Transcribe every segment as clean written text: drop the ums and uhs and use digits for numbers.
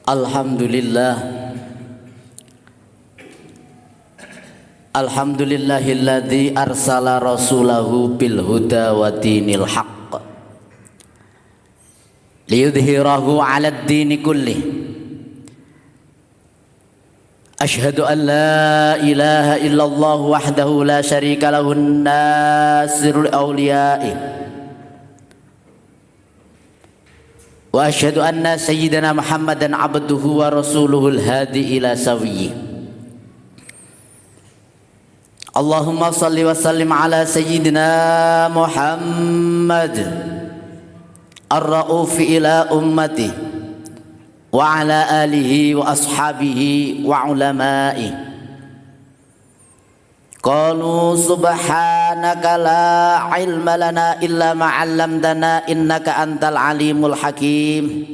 Alhamdulillah. Alhamdulillahilladzi arsala rasulahu bil huda wa dinil haqq liyudhhirahu 'alad dini kullih. Asyhadu an la ilaha illallah wahdahu la syarika lahu an-nasirul awliya'i. Wa asyhadu anna sayyidana Muhammadan abduhu wa rasuluhul hadi ila sawiyyi. Allahumma salli wa sallim ala sayyidina Muhammad ar-ra'ufi ila ummati wa ala alihi wa ashabihi wa ulama'i. Qalu subhanaka la ilma lana illa ma 'allamtana innaka antal alimul hakim.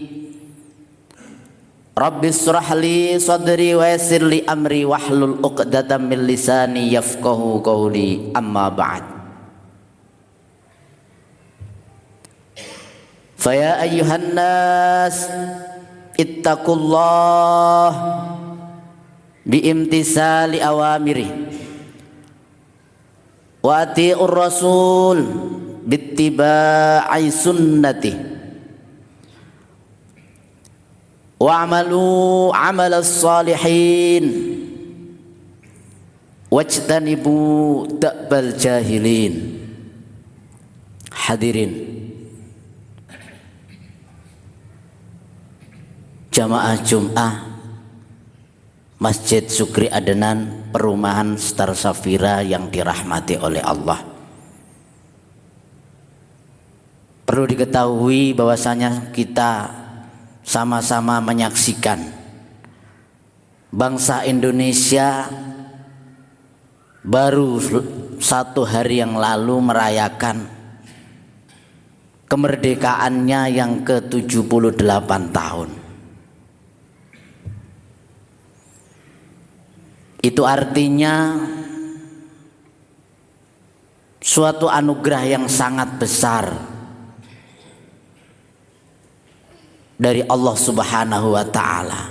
Rabbi shrah li sadri wa yassir li amri wahlul 'uqdatam min lisani yafqahu qawli. Amma ba'd. Fa ya ayyuhan nas ittaqullah bi imtisali awamiri wa ati'ur rasul bittiba'i sunnati wa amalu amalas salihin wajtanibu da'bal jahilin. Hadirin jamaah Jum'ah Masjid Sukri Adenan, Perumahan Star Safira yang dirahmati oleh Allah. Perlu diketahui bahwasanya kita sama-sama menyaksikan bangsa Indonesia baru 1 hari yang lalu merayakan kemerdekaannya yang ke-78 tahun. Itu artinya suatu anugerah yang sangat besar dari Allah Subhanahu wa ta'ala.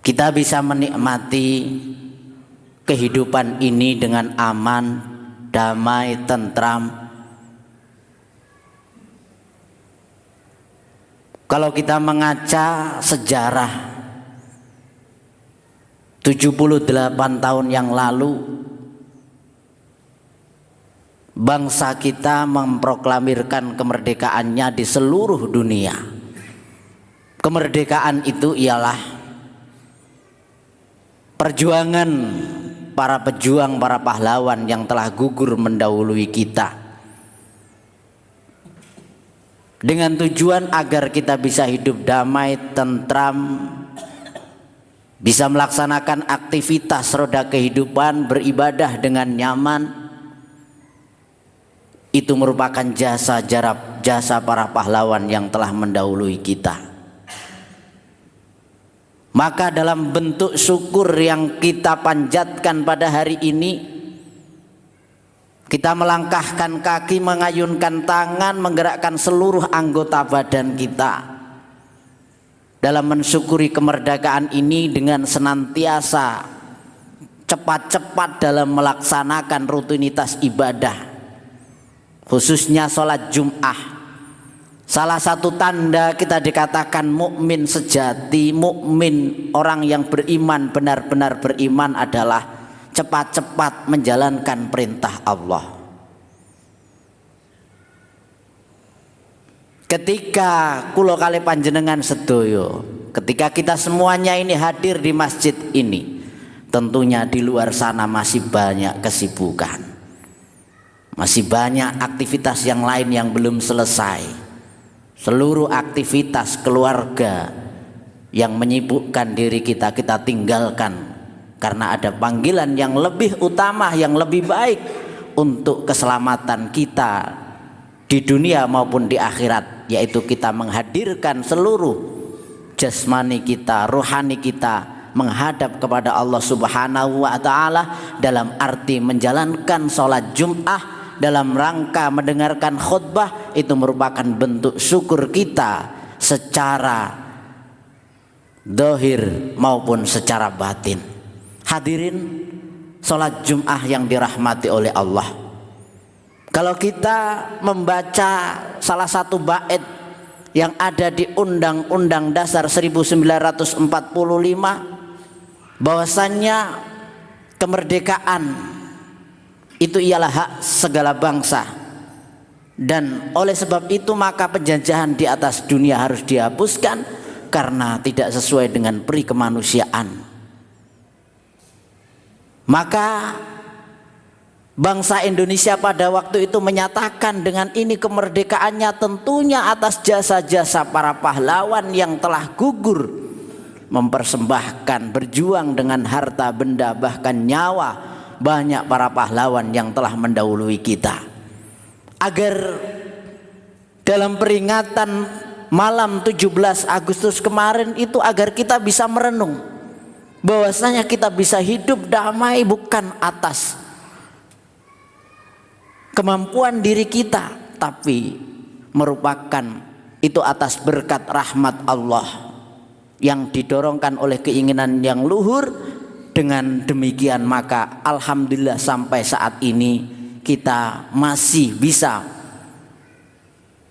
Kita bisa menikmati kehidupan ini dengan aman, damai, tentram. Kalau kita mengaca sejarah 78 tahun yang lalu, bangsa kita memproklamirkan kemerdekaannya di seluruh dunia. Kemerdekaan itu ialah perjuangan para pejuang, para pahlawan yang telah gugur mendahului kita, dengan tujuan agar kita bisa hidup damai, tentram, bisa melaksanakan aktivitas roda kehidupan, beribadah dengan nyaman. Itu merupakan jasa para pahlawan yang telah mendahului kita. Maka dalam bentuk syukur yang kita panjatkan pada hari ini, kita melangkahkan kaki, mengayunkan tangan, menggerakkan seluruh anggota badan kita dalam mensyukuri kemerdekaan ini dengan senantiasa cepat-cepat dalam melaksanakan rutinitas ibadah, khususnya sholat Jum'ah. Salah satu tanda kita dikatakan mukmin sejati, mukmin, orang yang beriman, benar-benar beriman adalah cepat-cepat menjalankan perintah Allah. Ketika kulo kali panjenengan sedoyo, ketika kita semuanya ini hadir di masjid ini, tentunya di luar sana masih banyak kesibukan, masih banyak aktivitas yang lain yang belum selesai. Seluruh aktivitas keluarga yang menyibukkan diri kita, kita tinggalkan karena ada panggilan yang lebih utama, yang lebih baik untuk keselamatan kita di dunia maupun di akhirat, yaitu kita menghadirkan seluruh jasmani kita, rohani kita menghadap kepada Allah Subhanahu wa ta'ala dalam arti menjalankan sholat Jum'ah dalam rangka mendengarkan khutbah. Itu merupakan bentuk syukur kita secara zahir maupun secara batin. Hadirin sholat Jum'ah yang dirahmati oleh Allah, kalau kita membaca salah satu bait yang ada di Undang-Undang Dasar 1945, bahwasannya kemerdekaan itu ialah hak segala bangsa, dan oleh sebab itu maka penjajahan di atas dunia harus dihapuskan karena tidak sesuai dengan peri kemanusiaan. Maka bangsa Indonesia pada waktu itu menyatakan dengan ini kemerdekaannya tentunya atas jasa-jasa para pahlawan yang telah gugur mempersembahkan, berjuang dengan harta benda bahkan nyawa banyak para pahlawan yang telah mendahului kita. Agar dalam peringatan malam 17 Agustus kemarin itu, agar kita bisa merenung bahwasanya kita bisa hidup damai bukan atas kemampuan diri kita, tapi merupakan itu atas berkat rahmat Allah yang didorongkan oleh keinginan yang luhur. Dengan demikian maka alhamdulillah sampai saat ini kita masih bisa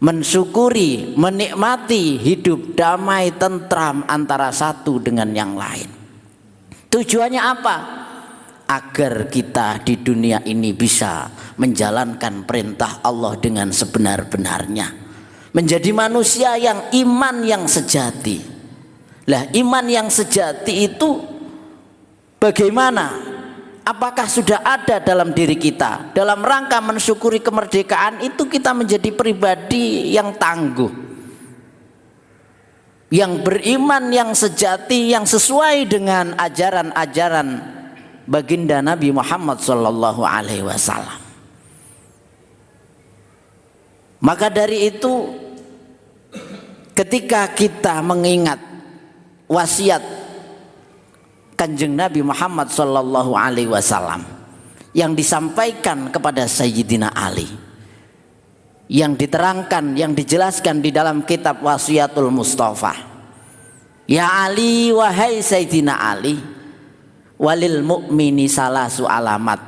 mensyukuri, menikmati hidup damai tentram antara satu dengan yang lain. Tujuannya apa? Agar kita di dunia ini bisa menjalankan perintah Allah dengan sebenar-benarnya, menjadi manusia yang iman yang sejati. Lah, iman yang sejati itu bagaimana? Apakah sudah ada dalam diri kita? Dalam rangka mensyukuri kemerdekaan itu kita menjadi pribadi yang tangguh, yang beriman yang sejati, yang sesuai dengan ajaran-ajaran baginda Nabi Muhammad sallallahu alaihi wasallam. Maka dari itu, ketika kita mengingat wasiat Kanjeng Nabi Muhammad sallallahu alaihi wasallam yang disampaikan kepada Sayyidina Ali, yang diterangkan, yang dijelaskan di dalam kitab Wasiatul Mustafa. Ya Ali, wahai Sayyidina Ali, walil mu'mini salasu alamat,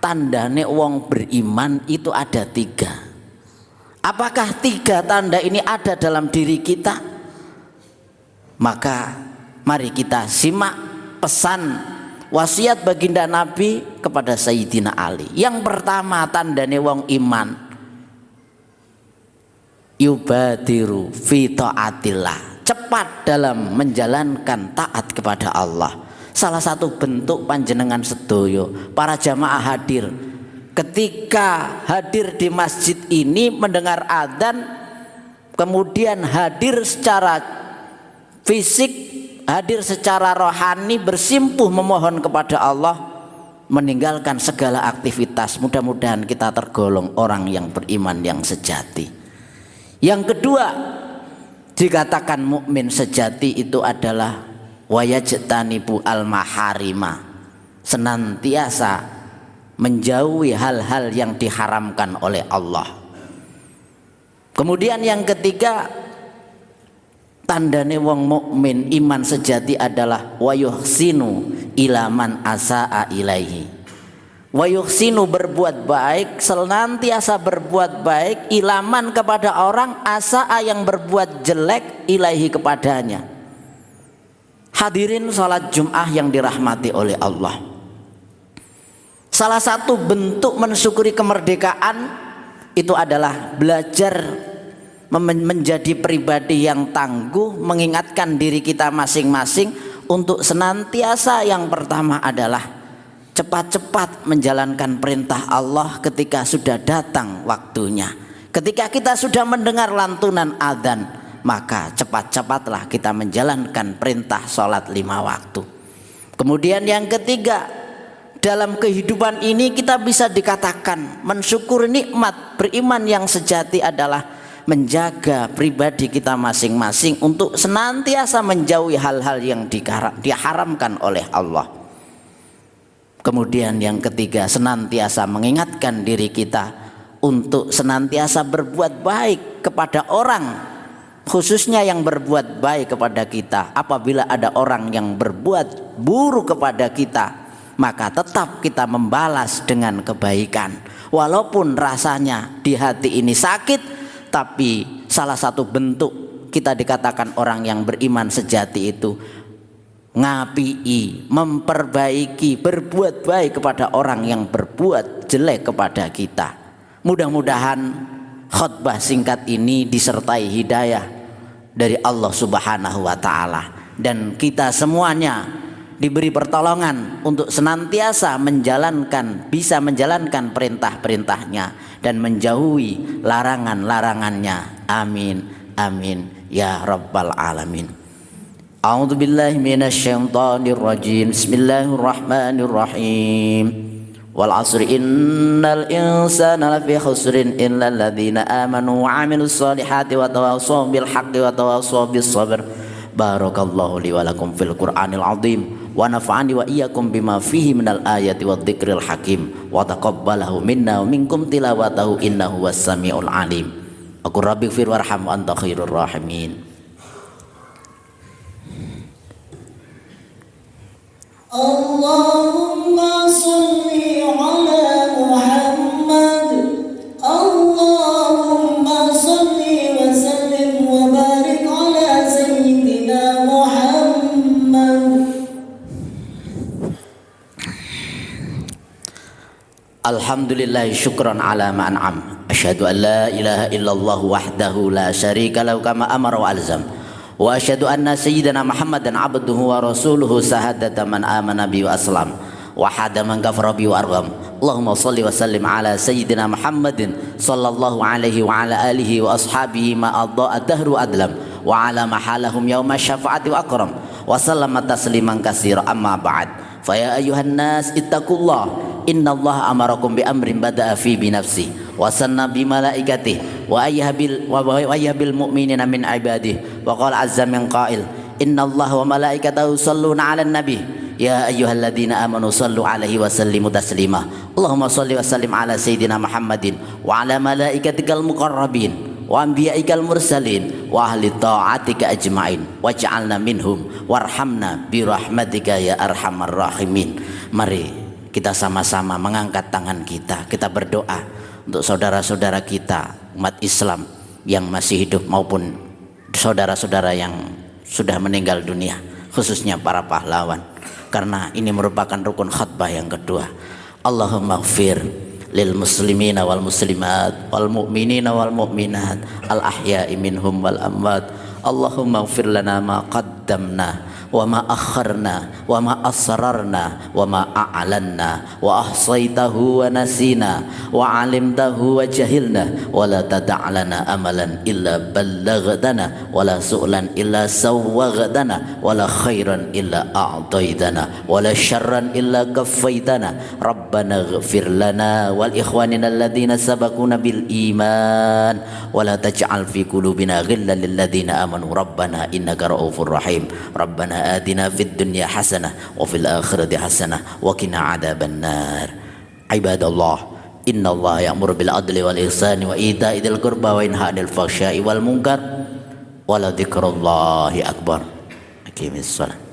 tandane wong beriman itu ada 3. Apakah 3 tanda ini ada dalam diri kita? Maka mari kita simak pesan wasiat baginda Nabi kepada Sayyidina Ali. Yang pertama tandane wong iman, yubadiru fi taatillah, cepat dalam menjalankan taat kepada Allah. Salah satu bentuk panjenengan sedoyo para jamaah hadir, ketika hadir di masjid ini mendengar adzan, kemudian hadir secara fisik, hadir secara rohani, bersimpuh memohon kepada Allah, meninggalkan segala aktivitas. Mudah-mudahan kita tergolong orang yang beriman yang sejati. Yang kedua, dikatakan mukmin sejati itu adalah wayajtanibu al-maharima, senantiasa menjauhi hal-hal yang diharamkan oleh Allah. Kemudian yang ketiga, tandane wong mukmin iman sejati adalah wayuhsinu ilaman asaa ilaihi. Wayuhsinu berbuat baik, senantiasa berbuat baik, ilaman kepada orang, asaa yang berbuat jelek, ilaihi kepadanya. Hadirin salat Jum'ah yang dirahmati oleh Allah, salah satu bentuk mensyukuri kemerdekaan itu adalah belajar menjadi pribadi yang tangguh, mengingatkan diri kita masing-masing untuk senantiasa yang pertama adalah cepat-cepat menjalankan perintah Allah ketika sudah datang waktunya. Ketika kita sudah mendengar lantunan adzan, maka cepat-cepatlah kita menjalankan perintah sholat 5 waktu. Kemudian yang ketiga, dalam kehidupan ini kita bisa dikatakan mensyukur nikmat beriman yang sejati adalah menjaga pribadi kita masing-masing untuk senantiasa menjauhi hal-hal yang diharamkan oleh Allah. Kemudian yang ketiga, senantiasa mengingatkan diri kita untuk senantiasa berbuat baik kepada orang, khususnya yang berbuat baik kepada kita. Apabila ada orang yang berbuat buruk kepada kita, maka tetap kita membalas dengan kebaikan. Walaupun rasanya di hati ini sakit, tapi salah satu bentuk kita dikatakan orang yang beriman sejati itu ngapii, memperbaiki, berbuat baik kepada orang yang berbuat jelek kepada kita. Mudah-mudahan khutbah singkat ini disertai hidayah dari Allah Subhanahu wa taala, dan kita semuanya diberi pertolongan untuk senantiasa bisa menjalankan perintah-perintahnya dan menjauhi larangan-larangannya. Amin amin ya rabbal alamin. A'udzu billahi minasyaitonir rajim. Bismillahirrahmanirrahim. Wal 'asri innal insana lafi khusrin illal ladzina amanu wa 'amilus solihati wa tawassaw bil haqqi wa tawassaw bis sabr. Barakallahu li wa lakum fil Qur'anil 'azim wa nafa'ani wa iyyakum bima fihi minal ayati wadh-dhikril hakim wa taqabbalahu minna wa minkum tilawatahu innahu was-sami'ul 'alim. Aku rabbighfir warham wa anta khairur rahimin. Allahumma salli ala Muhammad. Allahumma salli wa sallim wa barik ala sayyidina Muhammad. Alhamdulillah syukran ala ma an'am. Asyhadu an la ilaha illallah wahdahu la syarika lahu kama amara wa alzam. Wa asyhadu anna sayyidina Muhammadan abduhu wa rasuluhu sahadata man amana bi wa aslam wa hada man kafara bi wa argham. Allahumma shalli wa sallim ala sayyidina Muhammadin sallallahu alaihi wa ala alihi wa ashabihi ma adha'a dahru adlam wa ala mahalahum yauma syafa'ati wa akram wa sallama tasliman katsira amma ba'd. Fa ya ayyuhan nas ittaqullah innallaha amarakum bi amrin bada'a fi bi nafsi wa sanna bi malaikatihi wa ayyabil mu'minina min ibadihi wa qala azza min qail innallaha wa malaikatahu yusholluna 'alan nabi ya ayyuhalladzina amanu shallu 'alaihi wa sallimu taslima. Allahumma shalli wa sallim ala sayyidina Muhammadin wa ala malaikatikal muqarrabin wa anbiya'ikal mursalin wa ahli ta'atika ajma'in waj'alna minhum warhamna bi rahmatika ya arhamar rahimin. Mari kita sama-sama mengangkat tangan kita berdoa untuk saudara-saudara kita umat Islam yang masih hidup maupun saudara-saudara yang sudah meninggal dunia, khususnya para pahlawan, karena ini merupakan rukun khutbah yang kedua. Allahumma ighfir lil muslimina wal muslimat wal mu'minina wal mu'minat al ahya'i minhum wal amwat. Allahumma ighfir lana ma qaddamna wa ma akharna wa ma asrarna wa ma a'lanna wa ahsaytahu wa nasina wa alimtahu wa jahilna wa la tada'lana amalan illa ballaghadana wa la su'lan illa sawwaghadana wa la khairan illa a'taidana wa la syarran illa kaffaitana. Rabbana ighfir lana wal ikhwanina alladhina sabaquna bil iman wa la taj'al fi qulubina ghillan lil ladzina amanu rabbana innaka ra'ufur rahim. Rabbana آتنا في الدنيا حسنة وفي الآخرة حسنة وقنا عذاب النار. عباد الله إن الله يأمر بالعدل والإحسان وإيتاء ذي القربى وينهى عن الفحشاء والمنكر ولذكر الله أكبر. أقيم الصلاة.